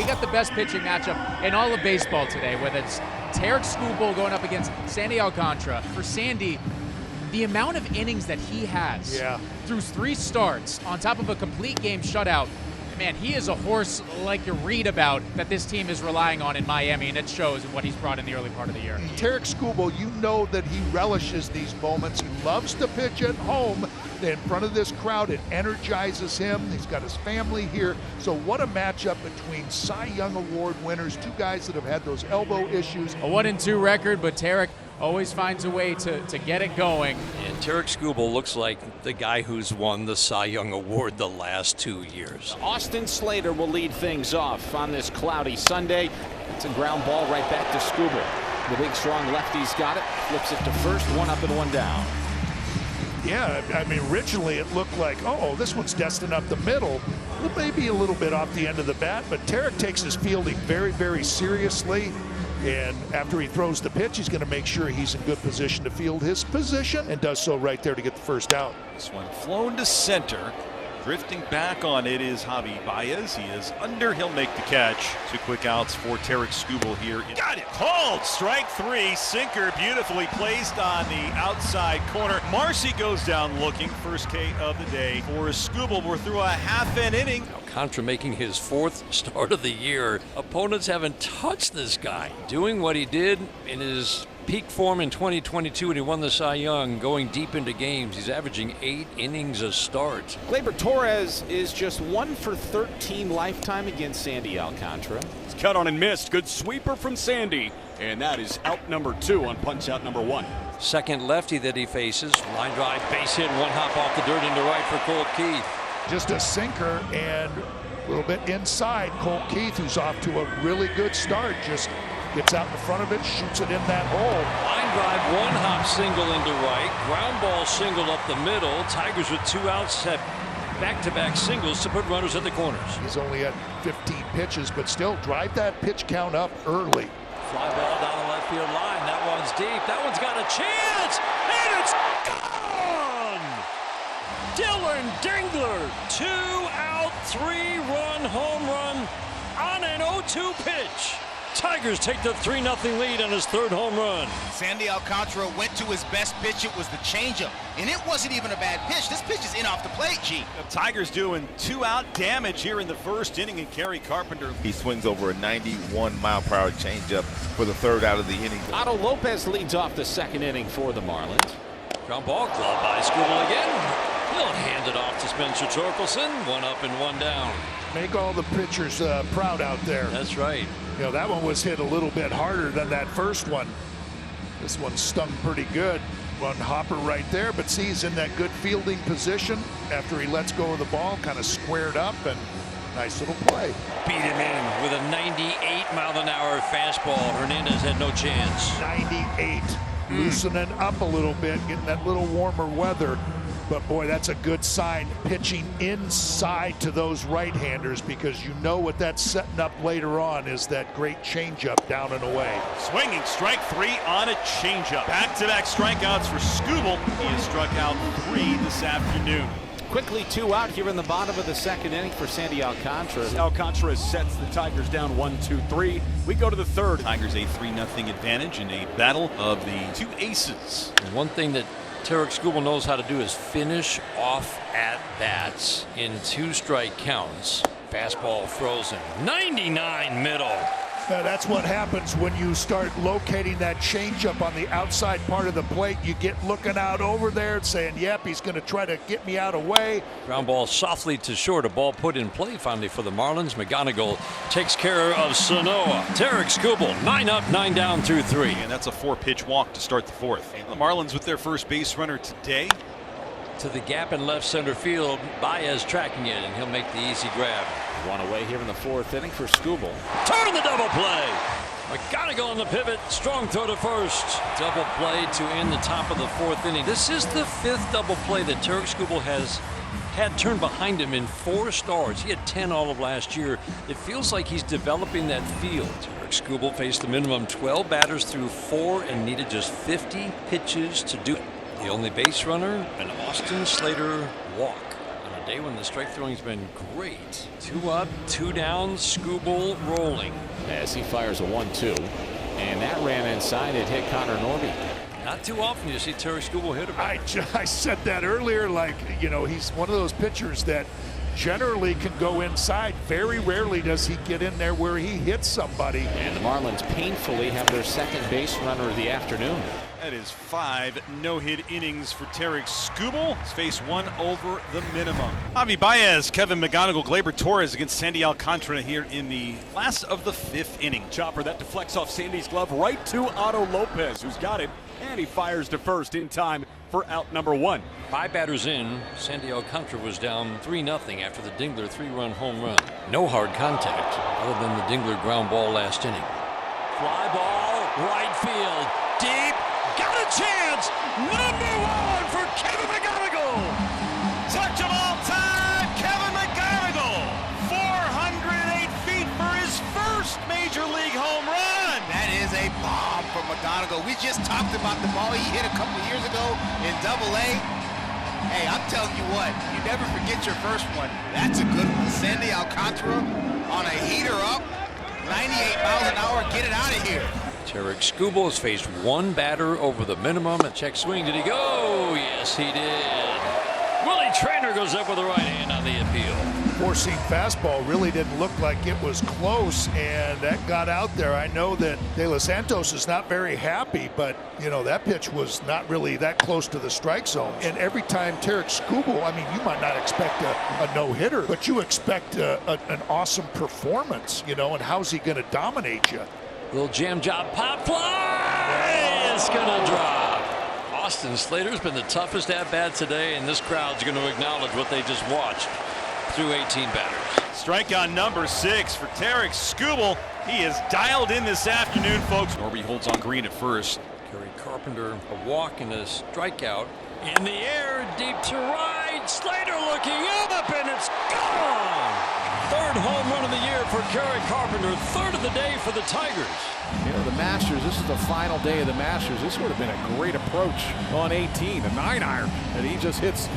We got the best pitching matchup in all of baseball today, whether it's Tarek Skubal going up against Sandy Alcantara. For Sandy, the amount of innings that he has through 3 starts on top of a complete game shutout, man, he is a horse like you read about that this team is relying on in Miami, and it shows in what he's brought in the early part of the year. Tarek Skubal, you know that he relishes these moments. He loves to pitch at home in front of this crowd. It energizes him. He's got his family here. So what a matchup between Cy Young Award winners, 2 guys that have had those elbow issues. A 1-2 record, but Tarek always finds a way to get it going. And Tarek Skubal looks like the guy who's won the Cy Young Award the last 2 years. Austin Slater will lead things off on this cloudy Sunday. It's a ground ball right back to Skubal. The big strong lefty's got it, flips it to first, 1 up and 1 down. Yeah, I mean, originally it looked like, oh, this one's destined up the middle. Well, maybe a little bit off the end of the bat, but Tarek takes his fielding very, very seriously. And after he throws the pitch, he's going to make sure he's in good position to field his position, and does so right there to get the first out. This one flown to center. Drifting back on it is Javi Baez. He is under. He'll make the catch. 2 quick outs for Tarek Skubal here. Got it. Called. Strike 3. Sinker beautifully placed on the outside corner. Marcy goes down looking. First K of the day for Skubal. We're through a half an inning. Alcantara making his 4th start of the year. Opponents haven't touched this guy. Doing what he did in his peak form in 2022 when he won the Cy Young, going deep into games. He's averaging 8 innings a start. Gleyber Torres is just 1 for 13 lifetime against Sandy Alcantara. It's cut on and missed. Good sweeper from Sandy. And that is out number 2 on punch out number 1. Second lefty that he faces. Line drive, base hit, 1 hop off the dirt into right for Colt Keith. Just a sinker and a little bit inside. Colt Keith, who's off to a really good start, just gets out in front of it, shoots it in that hole. Line drive, 1 hop single into right. Ground ball single up the middle. Tigers with 2 outs have back-to-back singles to put runners at the corners. He's only at 15 pitches, but still drive that pitch count up early. Fly ball down the left field line. That one's deep. That one's got a chance. And it's gone! Dylan Dingler, 2-out, 3-run home run on an 0-2 pitch. Tigers take the 3-0 lead on his 3rd home run. Sandy Alcantara went to his best pitch. It was the changeup, and it wasn't even a bad pitch. This pitch is in off the plate, G. The Tigers doing 2-out damage here in the 1st inning, and Kerry Carpenter. He swings over a 91-mile-per-hour changeup for the 3rd out of the inning. Otto Lopez leads off the 2nd inning for the Marlins. Ground ball club by Skubal again. He'll hand it off to Spencer Torkelson. 1 up and 1 down. Make all the pitchers proud out there. That's right. You know, that one was hit a little bit harder than that first one. This one stung pretty good. One hopper right there, but see, he's in that good fielding position after he lets go of the ball, kind of squared up, and nice little play. Beat him in with a 98-mile-an-hour fastball. Hernandez had no chance. 98. Loosening up a little bit, getting that little warmer weather. But boy, that's a good sign, pitching inside to those right-handers, because you know what that's setting up later on is that great changeup down and away. Swinging strike 3 on a changeup. Back-to-back strikeouts for Skubal. He has struck out 3 this afternoon. Quickly 2 out here in the bottom of the 2nd inning for Sandy Alcantara. Alcantara sets the Tigers down 1-2-3. We go to the 3rd. Tigers a 3-0 advantage in a battle of the 2 aces. And one thing that Tarek Skubal knows how to do is finish off at-bats in 2-strike counts. Fastball frozen. 99 middle. Now that's what happens when you start locating that changeup on the outside part of the plate. You get looking out over there and saying, yep, he's going to try to get me out of way. Ground ball softly to short. A ball put in play finally for the Marlins. McGonigle takes care of Sanoa. Tarek Skubal, 9 up, 9 down through 3. And that's a 4-pitch walk to start the 4th. And the Marlins with their first base runner today. To the gap in left center field. Baez tracking it, and he'll make the easy grab. 1 away here in the 4th inning for Skubal. Turn the double play. McGonigle on the pivot. Strong throw to first. Double play to end the top of the 4th inning. This is the 5th double play that Tarek Skubal has had turned behind him in 4 starts. He had 10 all of last year. It feels like he's developing that field. Tarek Skubal faced the minimum 12 batters through 4 and needed just 50 pitches to do it. The only base runner, an Austin Slater walk on A day when the strike throwing's been great. 2 up, 2 down, Skubal rolling. As he fires a 1-2. And that ran inside. It hit Connor Norby. Not too often you see Tarik Skubal hit a batter. I said that earlier, like, you know, he's one of those pitchers that generally can go inside. Very rarely does he get in there where he hits somebody. And the Marlins painfully have their second base runner of the afternoon. That is 5 no-hit innings for Tarik Skubal. He's faced 1 over the minimum. Javi Baez, Kevin McGonigle, Gleyber Torres against Sandy Alcantara here in the last of the 5th inning. Chopper that deflects off Sandy's glove right to Otto Lopez, who's got it, and he fires to first in time for out number 1. 5 batters in, Sandy Alcantara was down 3-0 after the Dingler 3-run home run. No hard contact other than the Dingler ground ball last inning. Fly ball, right field, deep. Got a chance! Number 1 for Kevin McGonigle! Touch of all time, Kevin McGonigle! 408 feet for his first Major League home run! That is a bomb from McGonigle. We just talked about the ball he hit a couple years ago in Double-A. Hey, I'm telling you what, you never forget your first one. That's a good one. Sandy Alcantara on a heater up, 98 miles an hour, get it out of here. Tarik Skubal has faced 1 batter over the minimum. A check swing. Did he go? Yes, he did. Willie Traynor goes up with the right hand on the appeal. Four-seam fastball really didn't look like it was close, and that got out there. I know that De Los Santos is not very happy, but, you know, that pitch was not really that close to the strike zone. And every time Tarik Skubal, I mean, you might not expect a no-hitter, but you expect an awesome performance, you know, and how's he going to dominate you? Little jam job pop fly. It's gonna drop. Austin Slater's been the toughest at bat today, and this crowd's going to acknowledge what they just watched through 18 batters. Strikeout number 6 for Tarik Skubal. He is dialed in this afternoon, folks. Norby holds on green at first. Kerry Carpenter, a walk and a strikeout. In the air, deep to right. Slater looking up, and it's gone. 3rd home run of the year for Kerry Carpenter. 3rd of the day for the Tigers. You know, the Masters, this is the final day of the Masters. This would have been a great approach on 18, a 9-iron, and he just hits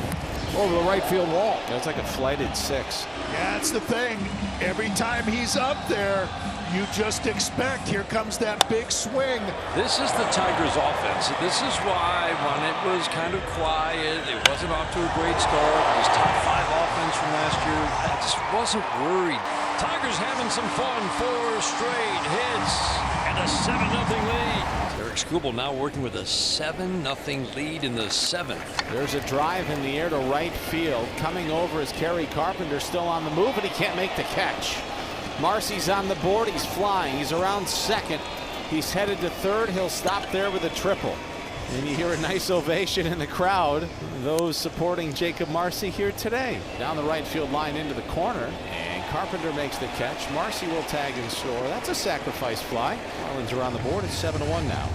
over the right field wall. That's like a flighted 6. Yeah, that's the thing. Every time he's up there, you just expect, here comes that big swing. This is the Tigers offense. This is why when it was kind of quiet, it wasn't off to a great start. It was top 5 offense from last year. I just wasn't worried. Tigers having some fun. 4 straight hits and a 7-0 lead. Tarik Skubal now working with a 7-0 lead in the 7th. There's a drive in the air to right field. Coming over is Kerry Carpenter, still on the move, but he can't make the catch. Marcy's on the board. He's flying. He's around 2nd. He's headed to 3rd. He'll stop there with a triple. And you hear a nice ovation in the crowd. Those supporting Jacob Marcy here today. Down the right field line into the corner. And Carpenter makes the catch. Marcy will tag and score. That's a sacrifice fly. Marlins are on the board. It's 7-1 now.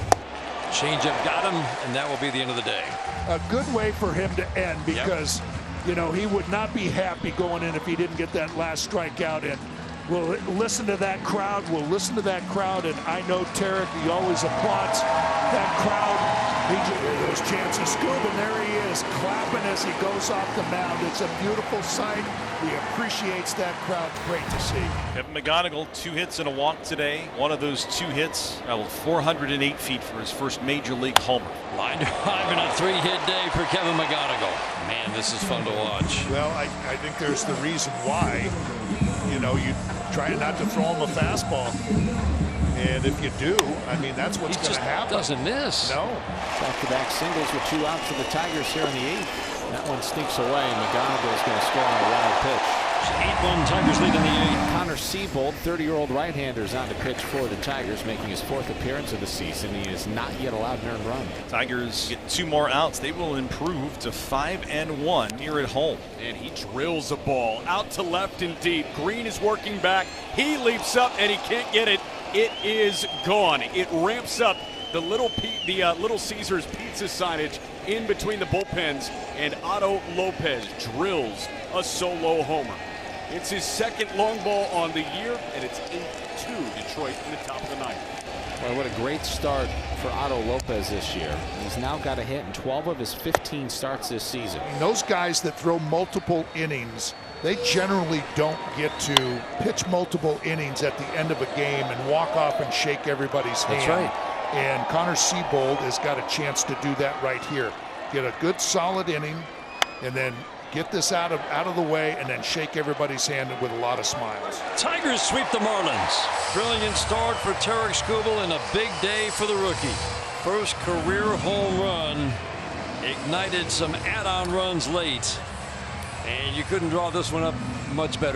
Changeup got him, and that will be the end of the day. A good way for him to end because, you know, he would not be happy going in if he didn't get that last strikeout in. We'll listen to that crowd. We'll listen to that crowd, and I know Tarik, he always applauds that crowd. Those chances, Scoob, and there he is, clapping as he goes off the mound. It's a beautiful sight. He appreciates that crowd. Great to see. Kevin McGonigle, 2 hits and a walk today. One of those 2 hits traveled 408 feet for his first Major League homer. Line drive and a 3-hit day for Kevin McGonigle. Man, this is fun to watch. Well, I think there's the reason why. You know, you try not to throw him a fastball. And if you do, I mean, that's what's going to happen. He just doesn't miss. No. Back-to-back singles with 2 outs for the Tigers here in the 8th. That one sneaks away, and McGonigle is going to score on a wild pitch. 8-1 Tigers lead in the 8th. Connor Seabold, 30-year-old right-hander, is on to pitch for the Tigers, making his 4th appearance of the season. He is not yet allowed an earned run. Tigers get 2 more outs. They will improve to 5-1 here at home. And he drills a ball out to left and deep. Green is working back. He leaps up, and he can't get it. It is gone. It ramps up the Little Caesars pizza signage in between the bullpens, and Otto Lopez drills a solo homer. It's his 2nd long ball on the year, and it's 8-2 Detroit in the top of the 9th. Boy, what a great start for Otto Lopez this year. He's now got a hit in 12 of his 15 starts this season. And those guys that throw multiple innings, they generally don't get to pitch multiple innings at the end of a game and walk off and shake everybody's hand. That's right. And Connor Seabold has got a chance to do that right here. Get a good solid inning and then get this out of the way and then shake everybody's hand with a lot of smiles. Tigers sweep the Marlins. Brilliant start for Tarik Skubal and a big day for the rookie. First career home run. Ignited some add-on runs late. And you couldn't draw this one up much better.